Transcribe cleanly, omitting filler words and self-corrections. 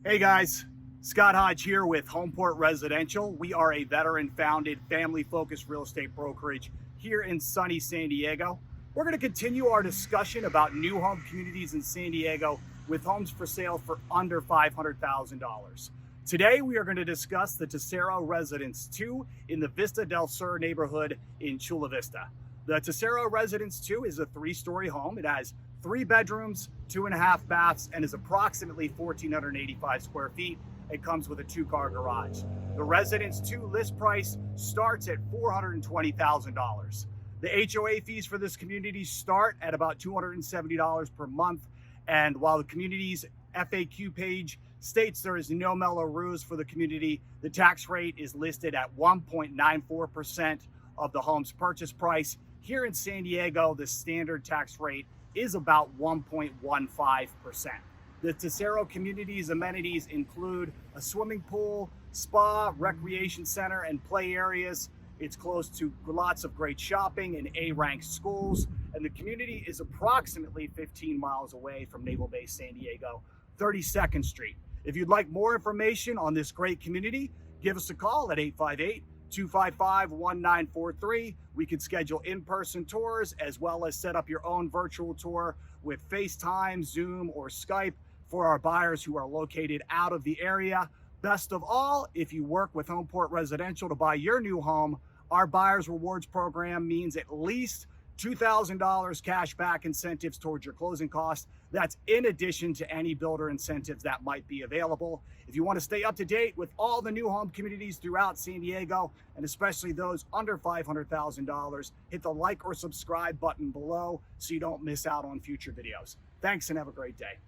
Hey guys, Scott Hodge here with Homeport Residential. We are a veteran-founded, family-focused real estate brokerage here in sunny San Diego. We're going to continue our discussion about new home communities in San Diego with homes for sale for under $500,000. Today, we are going to discuss the Tesoro Residence 2 in the Vista del Sur neighborhood in Chula Vista. The Tesoro Residence 2 is a 3-story home. It has 3 bedrooms, 2.5 baths, and is approximately 1,485 square feet. It comes with a 2-car garage. The Residence 2 list price starts at $420,000. The HOA fees for this community start at about $270 per month. And while the community's FAQ page states there is no Mello-Roos for the community, the tax rate is listed at 1.94% of the home's purchase price. Here in San Diego, the standard tax rate is about 1.15%. The Tesoro community's amenities include a swimming pool, spa, recreation center, and play areas. It's close to lots of great shopping and A-ranked schools, and the community is approximately 15 miles away from Naval Base San Diego, 32nd Street. If you'd like more information on this great community, give us a call at 858-255-1943. We can schedule in-person tours as well as set up your own virtual tour with FaceTime, Zoom, or Skype for our buyers who are located out of the area. Best of all, if you work with Homeport Residential to buy your new home, our Buyers Rewards program means at least $2,000 cash back incentives towards your closing costs. That's in addition to any builder incentives that might be available. If you want to stay up to date with all the new home communities throughout San Diego, and especially those under $500,000, hit the like or subscribe button below so you don't miss out on future videos. Thanks and have a great day.